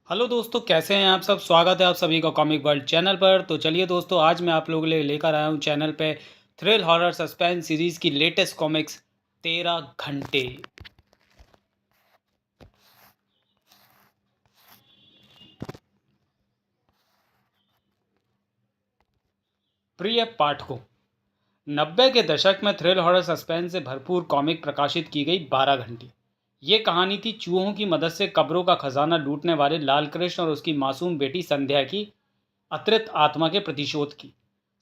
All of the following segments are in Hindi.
हेलो दोस्तों, कैसे हैं आप सब। स्वागत है आप सभी का कॉमिक वर्ल्ड चैनल पर। तो चलिए दोस्तों, आज मैं आप लोगों के लिए लेकर आया हूं चैनल पे थ्रिल हॉरर सस्पेंस सीरीज़ की लेटेस्ट कॉमिक्स 13 घंटे। प्रिय पाठकों, 90 के दशक में थ्रिल हॉरर सस्पेंस से भरपूर कॉमिक प्रकाशित की गई 12 घंटे। ये कहानी थी चूहों की मदद से कब्रों का खजाना लूटने वाले लाल कृष्ण और उसकी मासूम बेटी संध्या की अतृप्त आत्मा के प्रतिशोध की।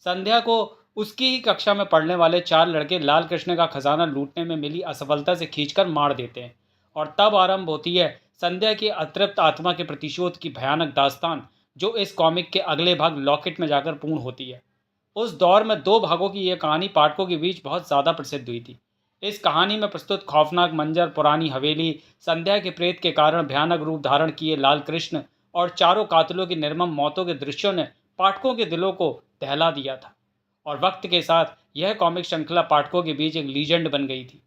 संध्या को उसकी ही कक्षा में पढ़ने वाले चार लड़के लाल कृष्ण का खजाना लूटने में मिली असफलता से खींचकर मार देते हैं, और तब आरंभ होती है संध्या की अतृप्त आत्मा के प्रतिशोध की भयानक दास्तान, जो इस कॉमिक के अगले भाग लॉकेट में जाकर पूर्ण होती है। उस दौर में दो भागों की यह कहानी पाठकों के बीच बहुत ज़्यादा प्रसिद्ध हुई थी। इस कहानी में प्रस्तुत खौफनाक मंजर, पुरानी हवेली, संध्या के प्रेत के कारण भयानक रूप धारण किए लाल कृष्ण और चारों कातिलों की निर्मम मौतों के दृश्यों ने पाठकों के दिलों को दहला दिया था। और वक्त के साथ यह कॉमिक श्रृंखला पाठकों के बीच एक लीजेंड बन गई थी।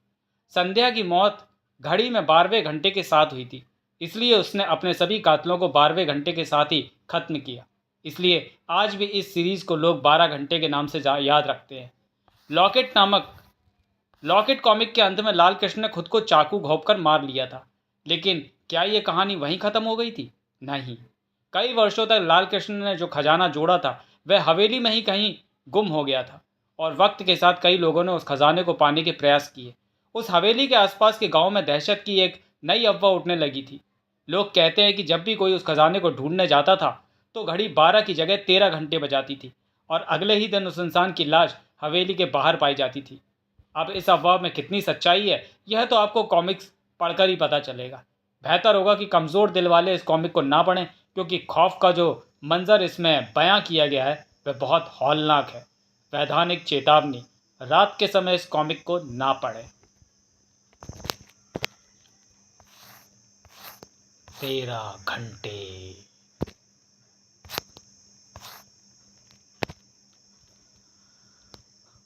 संध्या की मौत घड़ी में 12वें घंटे के साथ हुई थी, इसलिए उसने अपने सभी कातिलों को 12वें घंटे के साथ ही खत्म किया। इसलिए आज भी इस सीरीज को लोग 12 घंटे के नाम से याद रखते हैं। लॉकेट नामक लॉकेट कॉमिक के अंत में लाल कृष्ण ने खुद को चाकू घोंपकर मार लिया था। लेकिन क्या यह कहानी वहीं खत्म हो गई थी? नहीं। कई वर्षों तक लाल कृष्ण ने जो खजाना जोड़ा था वह हवेली में ही कहीं गुम हो गया था, और वक्त के साथ कई लोगों ने उस खजाने को पाने के प्रयास किए। उस हवेली के आसपास के गांव में दहशत की एक नई अफवाह उठने लगी थी। लोग कहते हैं कि जब भी कोई उस खजाने को ढूंढने जाता था तो घड़ी 12 की जगह 13 घंटे बजाती थी, और अगले ही दिन उस इंसान की लाश हवेली के बाहर पाई जाती थी। अब इस अफवाह में कितनी सच्चाई है, यह तो आपको कॉमिक्स पढ़कर ही पता चलेगा। बेहतर होगा कि कमज़ोर दिल वाले इस कॉमिक को ना पढ़ें, क्योंकि खौफ का जो मंजर इसमें बयां किया गया है वह बहुत हौलनाक है। वैधानिक चेतावनी, रात के समय इस कॉमिक को ना पढ़ें। 13 घंटे।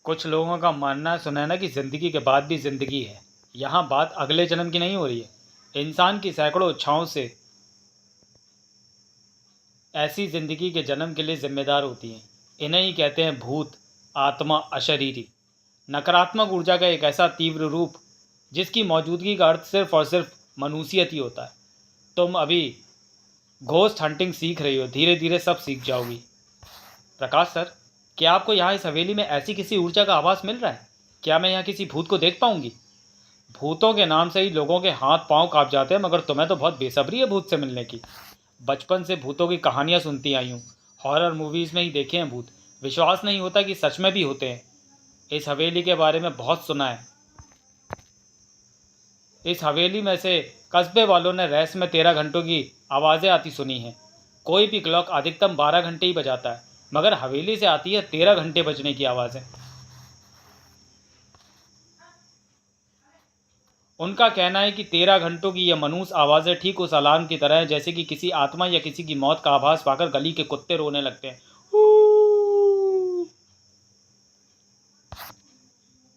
कुछ लोगों का मानना है, सुना है ना, कि जिंदगी के बाद भी जिंदगी है। यहाँ बात अगले जन्म की नहीं हो रही है। इंसान की सैकड़ों इच्छाओं से ऐसी जिंदगी के जन्म के लिए जिम्मेदार होती हैं। इन्हें ही कहते हैं भूत, आत्मा, अशरीरी। नकारात्मक ऊर्जा का एक ऐसा तीव्र रूप जिसकी मौजूदगी का अर्थ सिर्फ और सिर्फ मनुष्यत ही होता है। तुम अभी घोस्ट हंटिंग सीख रही हो, धीरे धीरे सब सीख जाओगी। प्रकाश सर, क्या आपको यहाँ इस हवेली में ऐसी किसी ऊर्जा का आभास मिल रहा है? क्या मैं यहाँ किसी भूत को देख पाऊंगी? भूतों के नाम से ही लोगों के हाथ पांव कांप जाते हैं, मगर तुम्हें तो बहुत बेसब्री है भूत से मिलने की। बचपन से भूतों की कहानियां सुनती आई हूँ, हॉरर मूवीज़ में ही देखे हैं भूत। विश्वास नहीं होता कि सच में भी होते हैं। इस हवेली के बारे में बहुत सुना है। इस हवेली में से कस्बे वालों ने रहस्य में 13 घंटों की आवाज़ें आती सुनी हैं। कोई भी क्लॉक अधिकतम 12 घंटे ही बजाता है, मगर हवेली से आती है 13 घंटे बजने की आवाज़ें। उनका कहना है कि 13 घंटों की यह मनूस आवाज़ें ठीक उस अलार्म की तरह हैं, जैसे कि किसी आत्मा या किसी की मौत का आभास पाकर गली के कुत्ते रोने लगते हैं।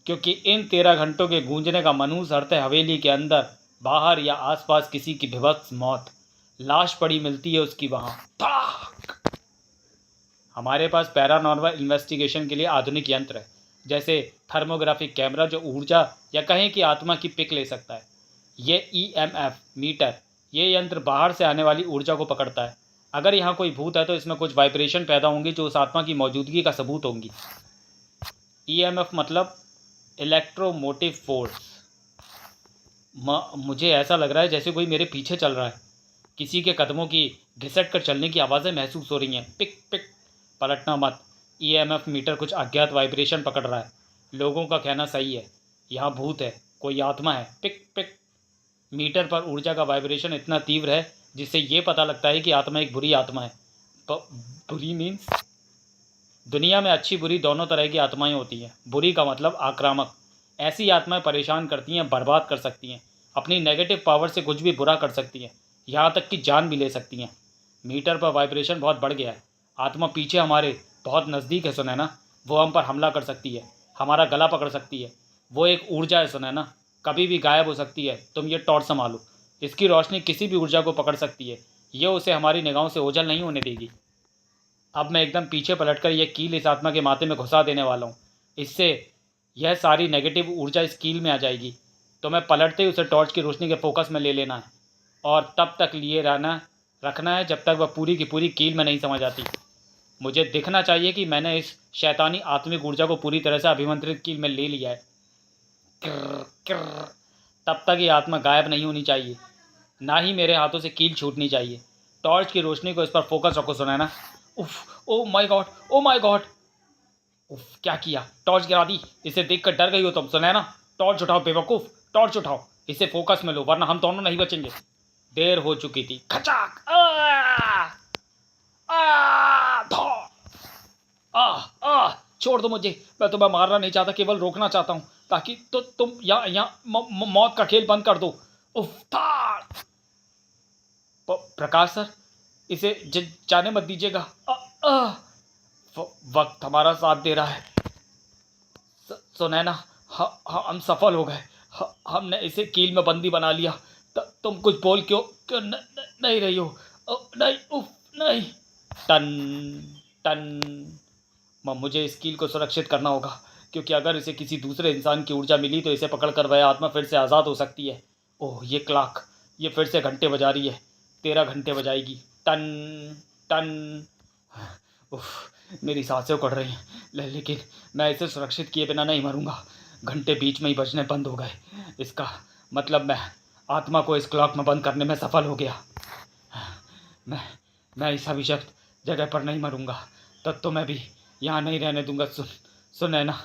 क्योंकि इन 13 घंटों के गूंजने का मनहूस अर्थ है हवेली के अंदर, बाहर या आसपास किसी की भीभत्स मौत। लाश पड़ी मिलती है उसकी वहाँ। हमारे पास पैरानॉर्मल इन्वेस्टिगेशन के लिए आधुनिक यंत्र है, जैसे थर्मोग्राफिक कैमरा, जो ऊर्जा या कहें कि आत्मा की पिक ले सकता है। ये ईएमएफ मीटर, ये यंत्र बाहर से आने वाली ऊर्जा को पकड़ता है। अगर यहाँ कोई भूत है तो इसमें कुछ वाइब्रेशन पैदा होंगी जो उस आत्मा की मौजूदगी का सबूत होंगी। ईएमएफ मतलब इलेक्ट्रोमोटिव फोर्स। मुझे ऐसा लग रहा है जैसे कोई मेरे पीछे चल रहा है। किसी के कदमों की घिसट कर चलने की आवाज़ें महसूस हो रही हैं। पिक पिक। पलटना मत। ईएमएफ मीटर कुछ अज्ञात वाइब्रेशन पकड़ रहा है। लोगों का कहना सही है, यहाँ भूत है, कोई आत्मा है। Pick pick. मीटर पर ऊर्जा का वाइब्रेशन इतना तीव्र है जिससे ये पता लगता है कि आत्मा एक बुरी आत्मा है। बुरी मीन्स दुनिया में अच्छी बुरी दोनों तरह की आत्माएं होती हैं। बुरी का मतलब आक्रामक। ऐसी आत्माएं परेशान करती हैं, बर्बाद कर सकती हैं, अपनी नेगेटिव पावर से कुछ भी बुरा कर सकती हैं, यहाँ तक कि जान भी ले सकती हैं। मीटर पर वाइब्रेशन बहुत बढ़ गया है। आत्मा पीछे हमारे बहुत नज़दीक है, सुना है ना। वो हम पर हमला कर सकती है, हमारा गला पकड़ सकती है। वो एक ऊर्जा है, सुना है ना, कभी भी गायब हो सकती है। तुम ये टॉर्च संभालो, इसकी रोशनी किसी भी ऊर्जा को पकड़ सकती है। ये उसे हमारी निगाहों से ओझल नहीं होने देगी। अब मैं एकदम पीछे पलटकर यह कील इस आत्मा के माथे में घुसा देने वाला हूँ। इससे यह सारी नेगेटिव ऊर्जा इस कील में आ जाएगी। तो मैं पलटते ही उसे टॉर्च की रोशनी के फोकस में ले लेना है और तब तक लिए रखना है जब तक वह पूरी की पूरी कील में नहीं समझ आती। मुझे दिखना चाहिए कि मैंने इस शैतानी आत्मिक ऊर्जा को पूरी तरह से अभिमंत्रित कील में ले लिया है। किर्र, किर्र। तब तक ये आत्मा गायब नहीं होनी चाहिए, ना ही मेरे हाथों से कील छूटनी चाहिए। टॉर्च की रोशनी को इस पर फोकस रखो सुनैना। उफ, oh my God, oh my God. उफ, क्या किया, टॉर्च गिरा दी। इसे देखकर डर गई हो तुम सुनैना। टॉर्च उठाओ बेवकूफ, टॉर्च उठाओ, इसे फोकस में लो वरना हम दोनों नहीं बचेंगे। देर हो चुकी थी। खचाक, छोड़ दो मुझे, मैं तुम्हें मारना नहीं चाहता, केवल रोकना चाहता हूँ ताकि तो तुम यहाँ मौत का खेल बंद कर दो। उफ, ताड़। प्रकाश सर, इसे जाने मत दीजिएगा। वक्त हमारा साथ दे रहा है। सुनैना, हम सफल हो गए। हमने इसे कील में बंदी बना लिया। तुम कुछ बोल क्यों नहीं रही हो? नहीं, उफ, नहीं। टन टन। मुझे इस कील को सुरक्षित करना होगा, क्योंकि अगर इसे किसी दूसरे इंसान की ऊर्जा मिली तो इसे पकड़कर वह आत्मा फिर से आज़ाद हो सकती है। ओह, ये क्लॉक, ये फिर से घंटे बजा रही है। 13 घंटे बजाएगी। Ton ton. उफ, मेरी सांसें उखड़ रही हैं, लेकिन मैं इसे सुरक्षित किए बिना नहीं मरूंगा। घंटे बीच में ही बजने बंद हो गए। इसका मतलब मैं आत्मा को इस क्लॉक में बंद करने में सफल हो गया। मैं इस अभिशप्त जगह पर नहीं मरूंगा। तब तो मैं भी यहाँ नहीं रहने दूंगा। सुनैना,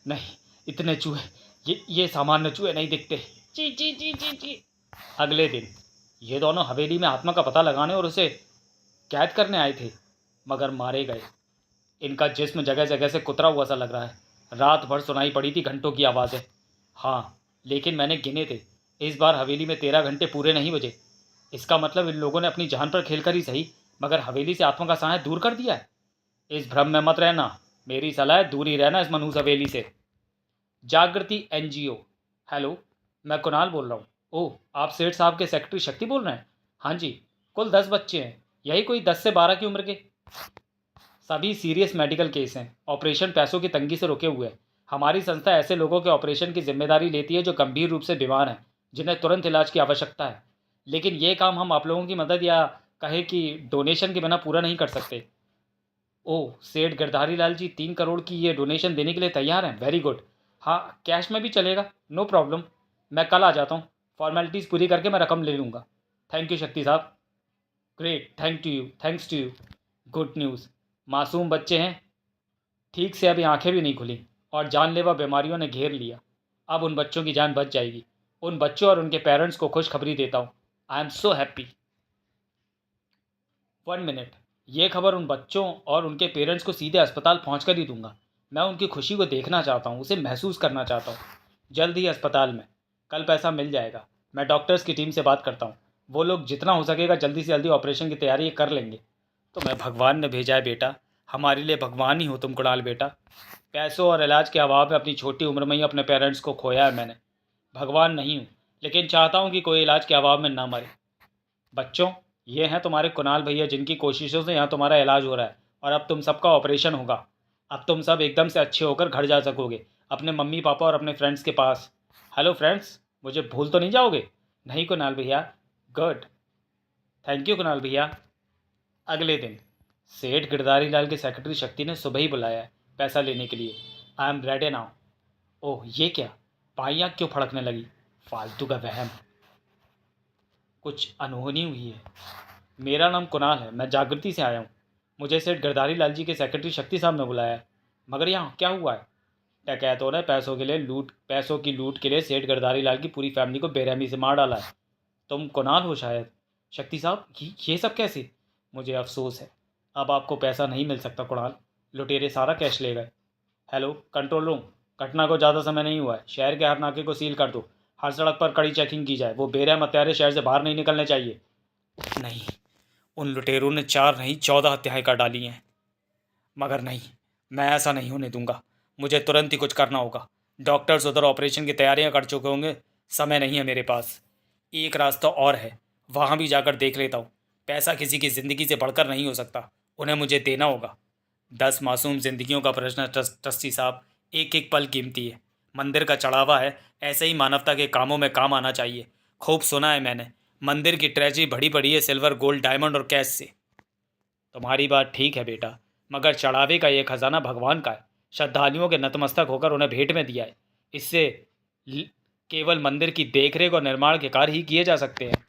नहीं, इतने चूहे, ये सामान्य चूहे नहीं दिखते। ची ची ची ची ची। अगले दिन ये दोनों हवेली में आत्मा का पता लगाने और उसे कैद करने आए थे, मगर मारे गए। इनका जिस्म जगह जगह से कुतरा हुआ सा लग रहा है। रात भर सुनाई पड़ी थी घंटों की आवाज़ें। हाँ, लेकिन मैंने गिने थे। इस बार हवेली में 13 घंटे पूरे नहीं बजे। इसका मतलब इन लोगों ने अपनी जान पर खेल कर ही सही, मगर हवेली से आत्मा का साया दूर कर दिया है। इस भ्रम में मत रहना। मेरी सलाह है, दूर ही रहना इस मनहूस हवेली से। जागृति NGO। हेलो, मैं कुणाल बोल रहा हूँ। ओह, आप सेठ साहब के सेक्रेटरी शक्ति बोल रहे हैं? हाँ जी। कुल 10 बच्चे हैं, यही कोई 10 से 12 की उम्र के। सभी सीरियस मेडिकल केस हैं। ऑपरेशन पैसों की तंगी से रुके हुए हैं। हमारी संस्था ऐसे लोगों के ऑपरेशन की जिम्मेदारी लेती है जो गंभीर रूप से बीमार हैं, जिन्हें तुरंत इलाज की आवश्यकता है। लेकिन ये काम हम आप लोगों की मदद या कहे कि डोनेशन के बिना पूरा नहीं कर सकते। ओह, सेठ गिरधारी लाल जी 3 करोड़ की ये डोनेशन देने के लिए तैयार हैं। Very good. हाँ, कैश में भी चलेगा, नो प्रॉब्लम। मैं कल आ जाता हूँ, फॉर्मेलिटीज़ पूरी करके मैं रकम ले लूँगा। थैंक यू शक्ति साहब। Great, thanks to you. Good news, मासूम बच्चे हैं, ठीक से अभी आंखें भी नहीं खुली और जानलेवा बीमारियों ने घेर लिया। अब उन बच्चों की जान बच जाएगी। उन बच्चों और उनके पेरेंट्स को खुशखबरी देता हूँ। I am so happy. 1 minute, ये खबर उन बच्चों और उनके पेरेंट्स को सीधे अस्पताल पहुँच कर ही दूंगा। मैं उनकी खुशी को देखना चाहता हूँ, उसे महसूस करना चाहता हूँ। जल्द ही अस्पताल में, कल पैसा मिल जाएगा। मैं डॉक्टर्स की टीम से बात करता हूँ, वो लोग जितना हो सकेगा जल्दी से जल्दी ऑपरेशन की तैयारी कर लेंगे। तुम्हें भगवान ने भेजा है बेटा, हमारे लिए भगवान ही हो तुम कुणाल बेटा। पैसों और इलाज के अभाव में अपनी छोटी उम्र में ही अपने पेरेंट्स को खोया है मैंने। भगवान नहीं हूँ, लेकिन चाहता हूँ कि कोई इलाज के अभाव में ना मरे। बच्चों, ये हैं तुम्हारे कुणाल भैया, जिनकी कोशिशों से यहाँ तुम्हारा इलाज हो रहा है और अब तुम सबका ऑपरेशन होगा। अब तुम सब एकदम से अच्छे होकर घर जा सकोगे, अपने मम्मी पापा और अपने फ्रेंड्स के पास। हेलो फ्रेंड्स, मुझे भूल तो नहीं जाओगे? नहीं कुणाल भैया। गुड, थैंक यू कुणाल भैया। अगले दिन सेठ गिरधारी लाल के सेक्रेटरी शक्ति ने सुबह ही बुलाया है पैसा लेने के लिए। I am ready now. Oh, ये क्या, पाइयाँ क्यों फड़कने लगी? फालतू का वहम, कुछ अनहोनी हुई है। मेरा नाम कुणाल है, मैं जागृति से आया हूँ। मुझे सेठ गिरधारी लाल जी के सेक्रेटरी शक्ति साहब ने बुलाया है। मगर यहाँ क्या हुआ है? डकैतों ने पैसों की लूट के लिए सेठ गिरधारी लाल की पूरी फैमिली को बेरहमी से मार डाला है। तुम कुणाल हो शायद। शक्ति साहब, ये सब कैसे? मुझे अफसोस है, अब आपको पैसा नहीं मिल सकता कुणाल। लुटेरे सारा कैश ले गए। हेलो कंट्रोल रूम, घटना को ज़्यादा समय नहीं हुआ है। शहर के हर नाके को सील कर दो। हर सड़क पर कड़ी चेकिंग की जाए। वो बेरहम हत्यारे शहर से बाहर नहीं निकलने चाहिए। नहीं, उन लुटेरों ने 4 नहीं 14 हत्याएं कर डाली हैं। मगर नहीं, मैं ऐसा नहीं होने दूंगा। मुझे तुरंत ही कुछ करना होगा। डॉक्टर्स उधर ऑपरेशन की तैयारियां कर चुके होंगे। समय नहीं है मेरे पास। एक रास्ता और है, वहाँ भी जाकर देख लेता हूँ। पैसा किसी की ज़िंदगी से बढ़कर नहीं हो सकता, उन्हें मुझे देना होगा। 10 मासूम जिंदगियों का प्रश्न ट्रस्टी साहब, एक एक पल कीमती है। मंदिर का चढ़ावा है, ऐसे ही मानवता के कामों में काम आना चाहिए। खूब सुना है मैंने, मंदिर की ट्रेजरी भरी पड़ी है सिल्वर, गोल्ड, डायमंड और कैश से। तुम्हारी बात ठीक है बेटा, मगर चढ़ावे का ये खजाना भगवान का है। श्रद्धालुओं के नतमस्तक होकर उन्हें भेंट में दिया है। इससे ल- केवल मंदिर की देखरेख और निर्माण के कार्य ही किए जा सकते हैं।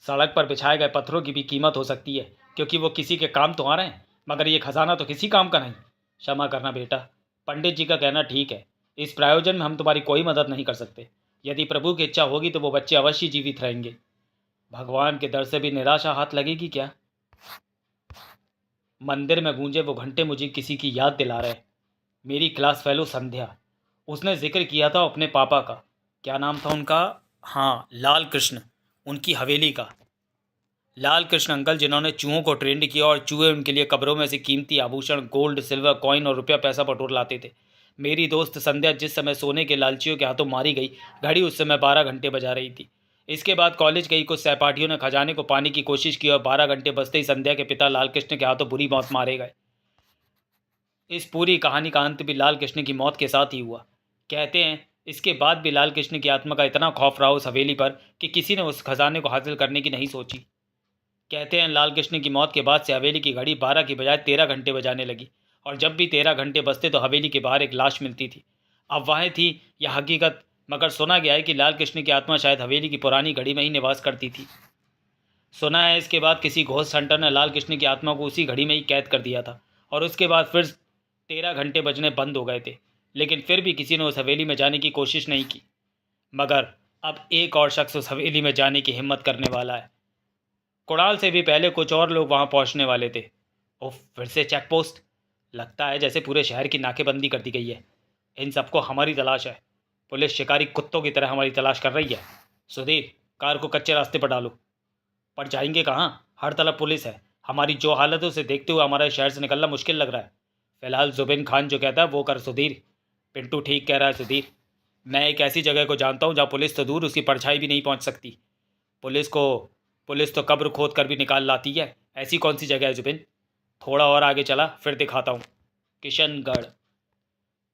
सड़क पर बिछाए गए पत्थरों की भी कीमत हो सकती है, क्योंकि वो किसी के काम तो आ रहे हैं, मगर ये खजाना तो किसी काम का नहीं। क्षमा करना बेटा, पंडित जी का कहना ठीक है। इस प्रायोजन में हम तुम्हारी कोई मदद नहीं कर सकते। यदि प्रभु की इच्छा होगी तो वो बच्चे अवश्य जीवित रहेंगे। भगवान के दर से भी निराशा हाथ लगेगी क्या? मंदिर में गूंजे वो घंटे मुझे किसी की याद दिला रहे। मेरी क्लास फेलो संध्या, उसने जिक्र किया था अपने पापा का। क्या नाम था उनका? हाँ, लाल कृष्ण, उनकी हवेली का। लाल कृष्ण अंकल, जिन्होंने चूहों को ट्रेंड किया और चूहे उनके लिए कब्रों में से कीमती आभूषण, गोल्ड, सिल्वर कॉइन और रुपया पैसा बटोर लाते थे। मेरी दोस्त संध्या जिस समय सोने के लालचियों के हाथों मारी गई, घड़ी उस समय 12 घंटे बजा रही थी। इसके बाद कॉलेज गई कुछ सहपाठियों ने खजाने को पाने की कोशिश की और 12 घंटे बजते ही संध्या के पिता लाल कृष्ण के हाथों बुरी मौत मारे गए। इस पूरी कहानी का अंत भी लाल कृष्ण की मौत के साथ ही हुआ। कहते हैं इसके बाद भी लाल कृष्ण की आत्मा का इतना खौफ रहा उस हवेली पर कि किसी ने उस खजाने को हासिल करने की नहीं सोची। कहते हैं लाल कृष्ण की मौत के बाद से हवेली की घड़ी 12 की बजाय 13 घंटे बजाने लगी, और जब भी 13 घंटे बजते तो हवेली के बाहर एक लाश मिलती थी। अफवाहें थी यह हकीकत, मगर सुना गया है कि लाल कृष्ण की आत्मा शायद हवेली की पुरानी घड़ी में ही निवास करती थी। सुना है इसके बाद किसी घोस्ट हंटर ने लाल कृष्ण की आत्मा को उसी घड़ी में ही कैद कर दिया था, और उसके बाद फिर 13 घंटे बजने बंद हो गए थे। लेकिन फिर भी किसी ने उस हवेली में जाने की कोशिश नहीं की। मगर अब एक और शख्स उस हवेली में जाने की हिम्मत करने वाला है। कुणाल से भी पहले कुछ और लोग वहां पहुंचने वाले थे। ओह, फिर से चेक पोस्ट। लगता है जैसे पूरे शहर की नाकेबंदी कर दी गई है। इन सबको हमारी तलाश है। पुलिस शिकारी कुत्तों की तरह हमारी तलाश कर रही है। सुधीर, कार को कच्चे रास्ते पर डालो। पर जाएंगे कहाँ? हर तरफ पुलिस है। हमारी जो हालत है उसे देखते हुए हमारे शहर से निकलना मुश्किल लग रहा है। फिलहाल जुबिन खान जो कहता है वो कर सुधीर। पिंटू ठीक कह रहा है सुधीर। मैं एक ऐसी जगह को जानता हूँ जहाँ पुलिस तो दूर, उसकी परछाई भी नहीं पहुँच सकती। पुलिस को पुलिस तो कब्र खोद कर भी निकाल लाती है। ऐसी कौन सी जगह है जुबिन? थोड़ा और आगे चला फिर दिखाता हूँ। किशनगढ़।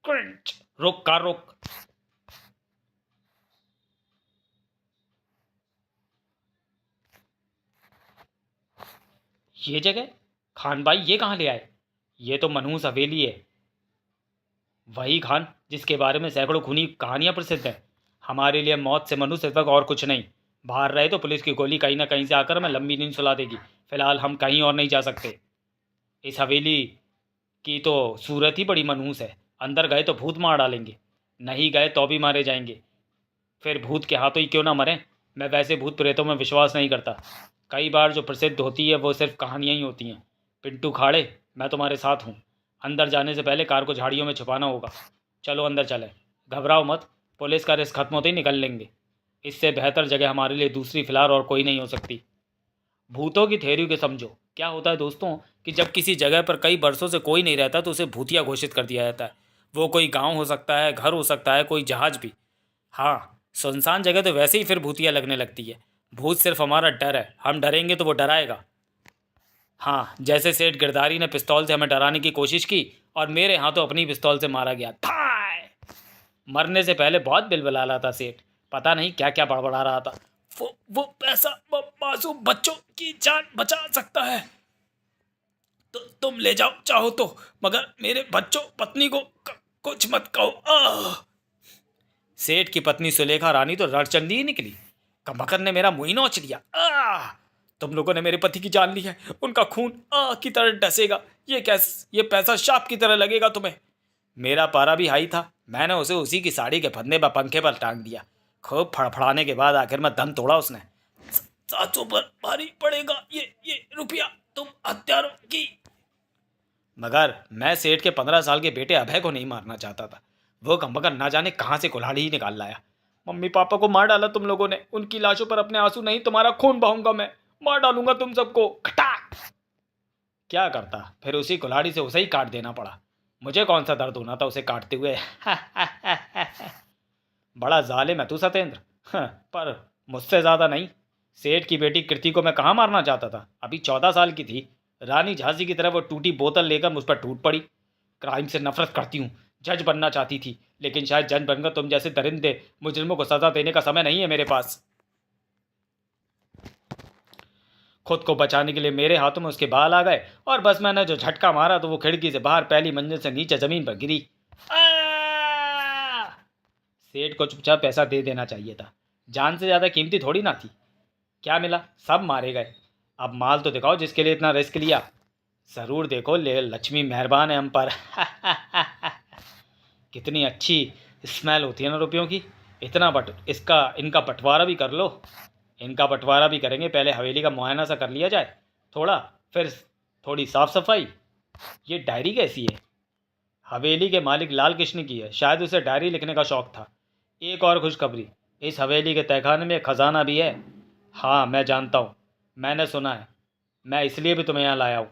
क्रंच। रोक, कार रोक। ये जगह? खान भाई ये कहाँ ले आए? ये तो मनहूस हवेली है। वही खान जिसके बारे में सैकड़ों खूनी कहानियां प्रसिद्ध हैं। हमारे लिए मौत से मनुष्य तक और कुछ नहीं। बाहर रहे तो पुलिस की गोली कहीं ना कहीं से आकर हमें लंबी नींद सुला देगी। फिलहाल हम कहीं और नहीं जा सकते। इस हवेली की तो सूरत ही बड़ी मनहूस है। अंदर गए तो भूत मार डालेंगे, नहीं गए तो भी मारे जाएंगे। फिर भूत के हाथों ही क्यों ना मरें। मैं वैसे भूत प्रेतों में विश्वास नहीं करता। कई बार जो प्रसिद्ध होती है वो सिर्फ कहानियाँ ही होती हैं। पिंटू खाड़े, मैं तुम्हारे साथ हूँ। अंदर जाने से पहले कार को झाड़ियों में छुपाना होगा। चलो अंदर चलें। घबराओ मत, पुलिस का रेस खत्म होते ही निकल लेंगे। इससे बेहतर जगह हमारे लिए दूसरी फिलहाल और कोई नहीं हो सकती। भूतों की थ्योरी के समझो। क्या होता है दोस्तों कि जब किसी जगह पर कई बरसों से कोई नहीं रहता तो उसे भूतिया घोषित कर दिया जाता है। वो कोई गांव हो सकता है, घर हो सकता है, कोई जहाज भी। हाँ, सुनसान जगह तो वैसे ही फिर भूतिया लगने लगती है। भूत सिर्फ हमारा डर है, हम डरेंगे तो वो डराएगा। हाँ, जैसे सेठ गिरधारी ने पिस्तौल से हमें डराने की कोशिश की और मेरे हाथों अपनी पिस्तौल से मारा गया। थाय! मरने से पहले बहुत बिलबिला रहा था सेठ। पता नहीं क्या क्या बड़बड़ा रहा था। वो पैसा मासूम बच्चों की जान बचा सकता है। तो तुम ले जाओ चाहो तो, मगर मेरे बच्चों पत्नी को कुछ मत कहो। सेठ की पत्नी सुलेखा रानी तो रणचंडी ही निकली। कमकर ने मेरा मुंह ही नोच लिया। तुम लोगों ने मेरे पति की जान ली है, उनका खून की तरह डसेगा। ये पैसा शाप की तरह लगेगा तुम्हें। मेरा पारा भी हाई था, मैंने उसे उसी की साड़ी के फंदे पर पंखे पर टांग दिया। खूब फड़फड़ाने के बाद आखिर में दम तोड़ा उसने। 700 पर भारी पड़ेगा ये रुपया तुम हत्यारों की। मगर मैं सेठ के 15 साल के बेटे अभय को नहीं मारना चाहता था। वो कमबख्त ना जाने कहाँ से कुल्हाड़ी ही निकाल लाया। मम्मी पापा को मार डाला तुम लोगों ने, उनकी लाशों पर अपने आंसू नहीं तुम्हारा खून बहाऊंगा मैं। मार डालूंगा तुम सबको। खटाक! क्या करता, फिर उसी कुल्हाड़ी से उसे ही काट देना पड़ा। मुझे कौन सा दर्द होना था उसे काटते हुए। बड़ा जालिम है तू सतेंद्र। हाँ, पर मुझसे ज़्यादा नहीं। सेठ की बेटी कृति को मैं कहाँ मारना चाहता था? अभी 14 साल की थी। रानी झांसी की तरह वो टूटी बोतल लेकर मुझ पर टूट पड़ी। क्राइम से नफरत करती हूँ। जज बनना चाहती थी, लेकिन शायद जज बनकर तुम जैसे दरिंदे मुजरिमों को सजा देने का समय नहीं है मेरे पास। खुद को बचाने के लिए मेरे हाथों में उसके बाल आ गए और बस मैंने जो झटका मारा तो वो खिड़की से बाहर पहली मंजिल से नीचे जमीन पर गिरी। आ! सेठ को चुपचाप पैसा दे देना चाहिए था। जान से ज्यादा कीमती थोड़ी ना थी। क्या मिला? सब मारे गए। अब माल तो दिखाओ जिसके लिए इतना रिस्क लिया। जरूर देखो, ले लक्ष्मी मेहरबान है हम पर। कितनी अच्छी स्मेल होती है ना रुपयों की। इतना बट इसका इनका बंटवारा भी कर लो। इनका बंटवारा भी करेंगे, पहले हवेली का मुआयना सा कर लिया जाए थोड़ा, फिर थोड़ी साफ सफाई। ये डायरी कैसी है? हवेली के मालिक लाल कृष्ण की है, शायद उसे डायरी लिखने का शौक था। एक और खुशखबरी, इस हवेली के तहखाने में खजाना भी है। हाँ, मैं जानता हूँ, मैंने सुना है। मैं इसलिए भी तुम्हें यहाँ लाया हूँ।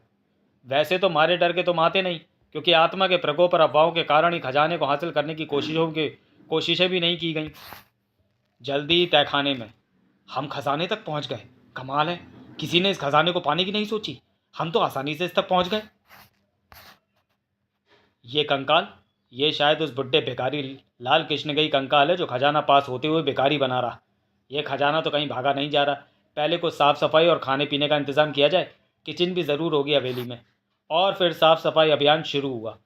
वैसे तो मारे डर के तुम आते नहीं, क्योंकि आत्मा के प्रकोप और अफवाहों के कारण ही खजाने को हासिल करने की कोशिशें भी नहीं की गई। जल्दी ही तहखाने में। हम खजाने तक पहुंच गए। कमाल है, किसी ने इस खजाने को पाने की नहीं सोची। हम तो आसानी से इस तक पहुंच गए। ये कंकाल, ये शायद उस बुढ़े भिखारी लाल कृष्ण का ही कंकाल है जो खजाना पास होते हुए भिखारी बना रहा। ये खजाना तो कहीं भागा नहीं जा रहा। पहले कुछ साफ सफाई और खाने पीने का इंतजाम किया जाए। किचन भी ज़रूर होगी हवेली में। और फिर साफ सफाई अभियान शुरू हुआ।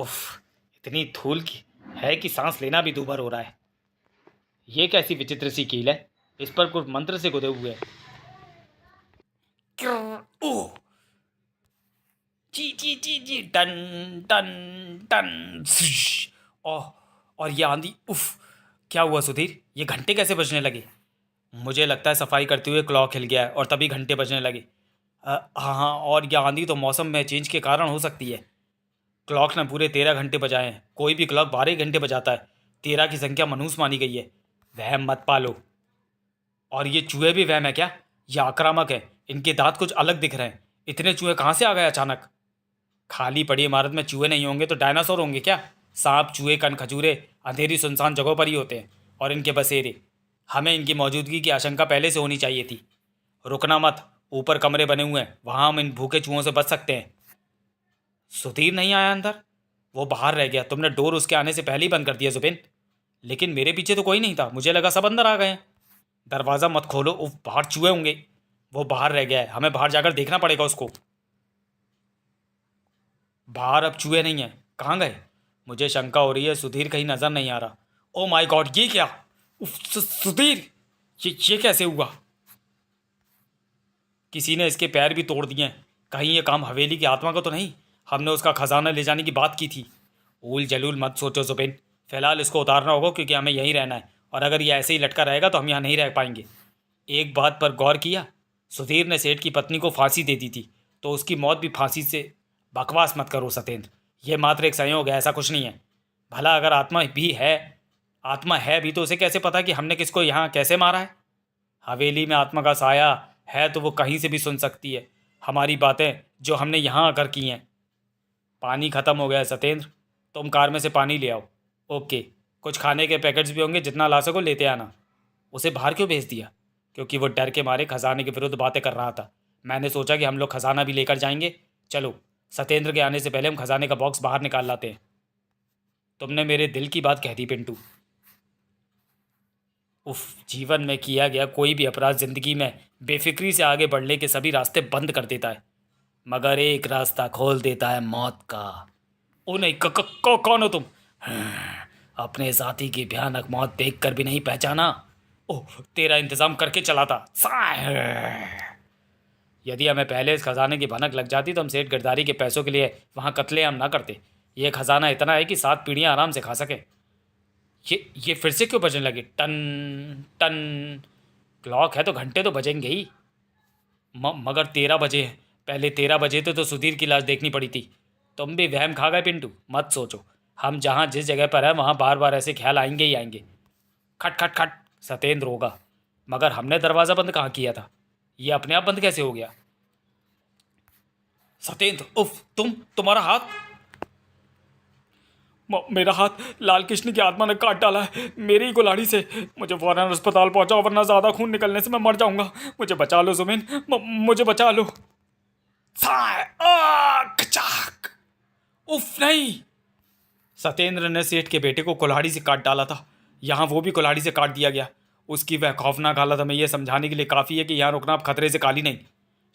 उफ, इतनी धूल की है कि सांस लेना भी दूभर हो रहा है। ये कैसी विचित्र सी कील है? इस पर कुछ मंत्र से गुदे हुए हैं। ओह, जी जी जी जी, टन टन टन। ओह, और ये आंधी, उफ। क्या हुआ सुधीर, ये घंटे कैसे बजने लगे? मुझे लगता है सफाई करते हुए क्लॉक हिल गया है और तभी घंटे बजने लगे। हाँ हाँ, और ये आंधी तो मौसम में चेंज के कारण हो सकती है। क्लॉक ने पूरे 13 घंटे बजाए हैं। कोई भी क्लॉक 12 घंटे बजाता है। 13 की संख्या मनहूस मानी गई है। वहम मत पालो। और ये चूहे भी वहम है क्या? ये आक्रामक है। इनके दांत कुछ अलग दिख रहे हैं। इतने चूहे कहाँ से आ गए अचानक? खाली पड़ी इमारत में चूहे नहीं होंगे तो डायनासोर होंगे क्या? सांप, चूहे, कण खजूरे अंधेरी सुनसान जगहों पर ही होते हैं, और इनके बसेरे। हमें इनकी मौजूदगी की आशंका पहले से होनी चाहिए थी। रुकना मत, ऊपर कमरे बने हुए हैं, वहां हम इन भूखे चूहों से बच सकते हैं। सुधीर नहीं आया अंदर? वो बाहर रह गया। तुमने डोर उसके आने से पहले ही बंद कर दिया जुबिन। लेकिन मेरे पीछे तो कोई नहीं था, मुझे लगा सब अंदर आ गए हैं। दरवाज़ा मत खोलो, उफ, बाहर चूहे होंगे। वो बाहर रह गया है, हमें बाहर जाकर देखना पड़ेगा उसको। बाहर अब चूहे नहीं है, कहाँ गए? मुझे शंका हो रही है, सुधीर कहीं नजर नहीं आ रहा। ओ माय गॉड, ये क्या? उफ, सुधीर, ये कैसे हुआ? किसी ने इसके पैर भी तोड़ दिए हैं। कहीं ये काम हवेली की आत्मा का तो नहीं? हमने उसका खजाना ले जाने की बात की थी। ऊल जलूल मत सोचो जुबिन। फिलहाल इसको उतारना होगा, क्योंकि हमें यहीं रहना है, और अगर ये ऐसे ही लटका रहेगा तो हम यहाँ नहीं रह पाएंगे। एक बात पर गौर किया, सुधीर ने सेठ की पत्नी को फांसी दे दी थी, तो उसकी मौत भी फांसी से। बकवास मत करो सत्येंद्र, यह मात्र एक संयोग है, ऐसा कुछ नहीं है। भला अगर आत्मा है भी तो उसे कैसे पता कि हमने किसको यहाँ कैसे मारा है? हवेली में आत्मा का साया है तो वो कहीं से भी सुन सकती है हमारी बातें जो हमने यहाँ आकर की हैं। पानी ख़त्म हो गया है सत्येंद्र, तुम कार में से पानी ले आओ। ओके, कुछ खाने के पैकेट्स भी होंगे, जितना ला सको लेते आना। उसे बाहर क्यों भेज दिया? क्योंकि वो डर के मारे खजाने के विरुद्ध बातें कर रहा था। मैंने सोचा कि हम लोग खजाना भी लेकर जाएंगे। चलो, सत्येंद्र के आने से पहले हम खजाने का बॉक्स बाहर निकाल लाते हैं। तुमने मेरे दिल की बात कह दी पिंटू। उफ, जीवन में किया गया कोई भी अपराध जिंदगी में बेफिक्री से आगे बढ़ने के सभी रास्ते बंद कर देता है, मगर एक रास्ता खोल देता है, मौत का। ओ नहीं, कौन हो तुम? अपने साथी की भयानक मौत देखकर भी नहीं पहचाना? ओह, तेरा इंतजाम करके चला था। यदि हमें पहले इस खजाने की भनक लग जाती तो हम सेठ गिरदारी के पैसों के लिए वहाँ कत्लेआम ना करते। यह खजाना इतना है कि 7 पीढ़ियाँ आराम से खा सके। ये फिर से क्यों बजने लगे? Ton ton. क्लॉक है तो घंटे तो बजेंगे ही। मगर 13 बजे हैं। पहले 13 बजे तो सुधीर की लाश देखनी पड़ी थी। तुम भी वहम खा गए पिंटू, मत सोचो। हम जहाँ जिस जगह पर हैं वहाँ बार बार ऐसे ख्याल आएंगे ही आएंगे। खट खट खट, सत्येंद्र होगा। मगर हमने दरवाज़ा बंद कहाँ किया था? ये अपने आप बंद कैसे हो गया? सत्येंद्र, उफ, तुम्हारा हाथ। मेरा हाथ लाल कृष्ण की आत्मा ने काट डाला है, मेरी ही कुल्हाड़ी से। मुझे फौरन अस्पताल पहुंचाओ वरना ज़्यादा खून निकलने से मैं मर जाऊंगा। मुझे बचा लो जुबिन, मुझे बचा लो। खचाक! उफ नहीं! सत्येंद्र ने सेठ के बेटे को कुल्हाड़ी से काट डाला था, यहाँ वो भी कुल्हाड़ी से काट दिया गया। उसकी वह खौफनाक हालत हमें यह समझाने के लिए काफ़ी है कि यहाँ रुकना अब खतरे से खाली नहीं।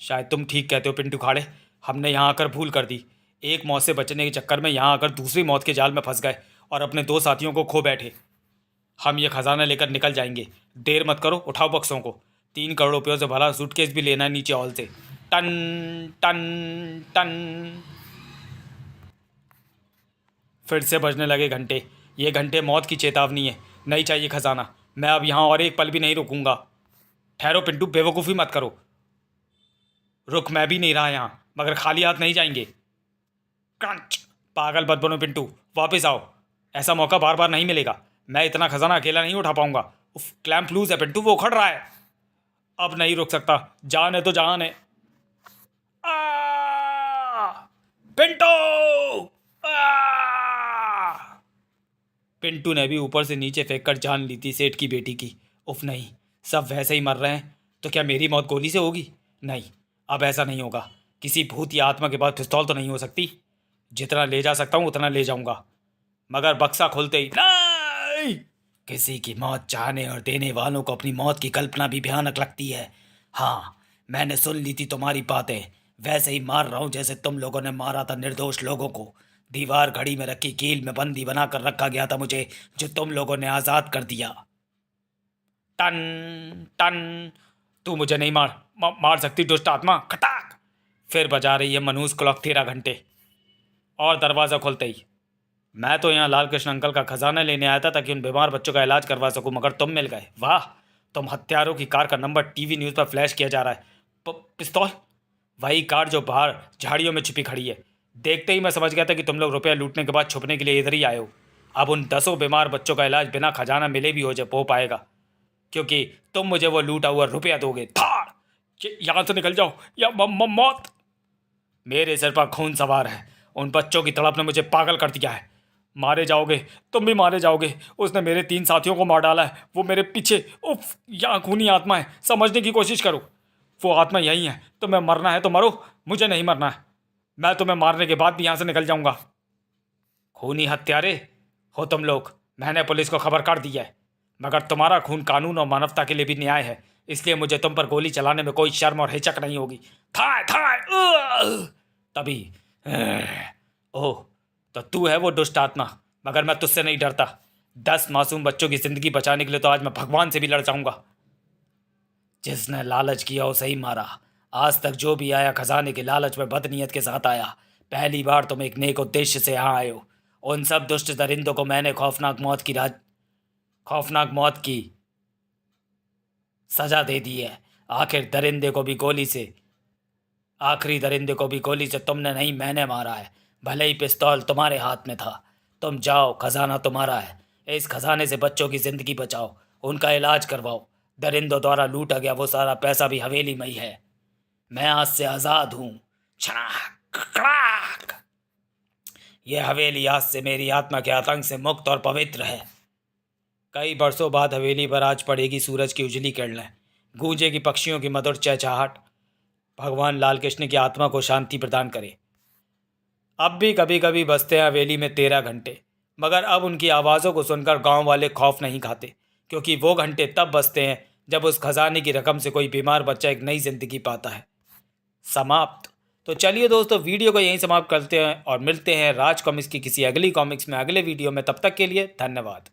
शायद तुम ठीक कहते हो पिंटू खाड़े, हमने यहाँ आकर भूल कर दी। एक मौत से बचने के चक्कर में यहाँ आकर दूसरी मौत के जाल में फंस गए और अपने 2 साथियों को खो बैठे। हम ये खजाना लेकर निकल जाएंगे, देर मत करो, उठाओ बक्सों को। 3 करोड़ रुपयों से भरा सूटकेस भी लेना है नीचे हॉल से। टन टन टन। फिर से बजने लगे घंटे। ये घंटे मौत की चेतावनी है। नहीं चाहिए खजाना, मैं अब यहाँ और एक पल भी नहीं रुकूंगा। ठहरो पिंटू, बेवकूफ़ी मत करो। रुक मैं भी नहीं रहा यहाँ, मगर खाली हाथ नहीं जाएंगे। क्रंच! पागल मत बनो पिंटू, वापस आओ। ऐसा मौका बार बार नहीं मिलेगा। मैं इतना खजाना अकेला नहीं उठा पाऊंगा। उफ, क्लैंप लूज है पिंटू, वो उखड़ रहा है। अब नहीं रुक सकता, जान है तो जान है। पिंटू! पिंटू ने भी ऊपर से नीचे फेंक कर जान ली थी सेठ की बेटी की। उफ नहीं, सब वैसे ही मर रहे हैं, तो क्या मेरी मौत गोली से होगी? नहीं, अब ऐसा नहीं होगा। किसी भूत या आत्मा के पास पिस्तौल तो नहीं हो सकती। जितना ले जा सकता हूँ उतना ले जाऊंगा, मगर बक्सा खोलते ही नहीं! किसी की मौत चाहने और देने वालों को अपनी मौत की कल्पना भी भयानक लगती है। हाँ, मैंने सुन ली थी तुम्हारी बातें, वैसे ही मार रहा हूँ जैसे तुम लोगों ने मारा था निर्दोष लोगों को। दीवार घड़ी में रखी कील में बंदी बनाकर रखा गया था मुझे, जो तुम लोगों ने आज़ाद कर दिया। टन टन। तू मुझे नहीं मार सकती दुष्ट आत्मा। खटाक! फिर बजा रही है मनहूस क्लॉक 13 घंटे। और दरवाज़ा खुलते ही, मैं तो यहाँ लाल कृष्ण अंकल का खजाना लेने आया था ताकि उन बीमार बच्चों का इलाज करवा सकूं, मगर तुम मिल गए। वाह, तुम हत्यारों की कार का नंबर टीवी न्यूज़ पर फ्लैश किया जा रहा है। पिस्तौल? वही कार जो बाहर झाड़ियों में छिपी खड़ी है। देखते ही मैं समझ गया था कि तुम लोग रुपया लूटने के बाद छुपने के लिए इधर ही आए हो। अब उन 10 बीमार बच्चों का इलाज बिना खजाना मिले भी हो पाएगा, क्योंकि तुम मुझे वो लूटा हुआ रुपया दोगे। यहाँ से निकल जाओ या मौत! मेरे सिर पर खून सवार है। उन बच्चों की तड़प ने मुझे पागल कर दिया है। मारे जाओगे, तुम भी मारे जाओगे। उसने मेरे 3 साथियों को मार डाला है, वो मेरे पीछे। उफ, यहाँ खूनी आत्मा है, समझने की कोशिश करो। वो आत्मा यही है। तुम्हें मरना है तो मरो, मुझे नहीं मरना है। मैं तुम्हें मारने के बाद भी यहाँ से निकल जाऊंगा। खूनी हत्यारे हो तुम लोग, मैंने पुलिस को खबर कर दी है, मगर तुम्हारा खून कानून और मानवता के लिए भी न्याय है, इसलिए मुझे तुम पर गोली चलाने में कोई शर्म और हिचक नहीं होगी। थाए थाए! तभी ओह, तो तू है वो दुष्ट आत्मा, मगर मैं तुझसे नहीं डरता। 10 मासूम बच्चों की जिंदगी बचाने के लिए तो आज मैं भगवान से भी लड़ जाऊंगा। जिसने लालच किया उसे ही मारा। आज तक जो भी आया खजाने के लालच में बदनीयत के साथ आया। पहली बार तुम एक नेक उद्देश्य से यहाँ आए हो। उन सब दुष्ट दरिंदों को मैंने खौफनाक मौत की सजा दे दी है। आखिरी दरिंदे को भी गोली से तुमने नहीं, मैंने मारा है। भले ही पिस्तौल तुम्हारे हाथ में था। तुम जाओ, खजाना तुम्हारा है। इस खजाने से बच्चों की जिंदगी बचाओ, उनका इलाज करवाओ। दरिंदों द्वारा लूटा गया वो सारा पैसा भी हवेली में ही है। मैं आज से आज़ाद हूँ। यह हवेली आज से मेरी आत्मा के आतंक से मुक्त और पवित्र है। कई बरसों बाद हवेली पर आज पड़ेगी सूरज की उजली किरणें, गूंजेगी पक्षियों की मधुर चहचहाट। भगवान लाल कृष्ण की आत्मा को शांति प्रदान करे। अब भी कभी कभी बजते हैं हवेली में 13 घंटे, मगर अब उनकी आवाज़ों को सुनकर गांव वाले खौफ नहीं खाते, क्योंकि वो घंटे तब बजते हैं जब उस खजाने की रकम से कोई बीमार बच्चा एक नई जिंदगी पाता है। समाप्त। तो चलिए दोस्तों, वीडियो को यहीं समाप्त करते हैं और मिलते हैं राज कॉमिक्स की किसी अगली कॉमिक्स में अगले वीडियो में। तब तक के लिए धन्यवाद।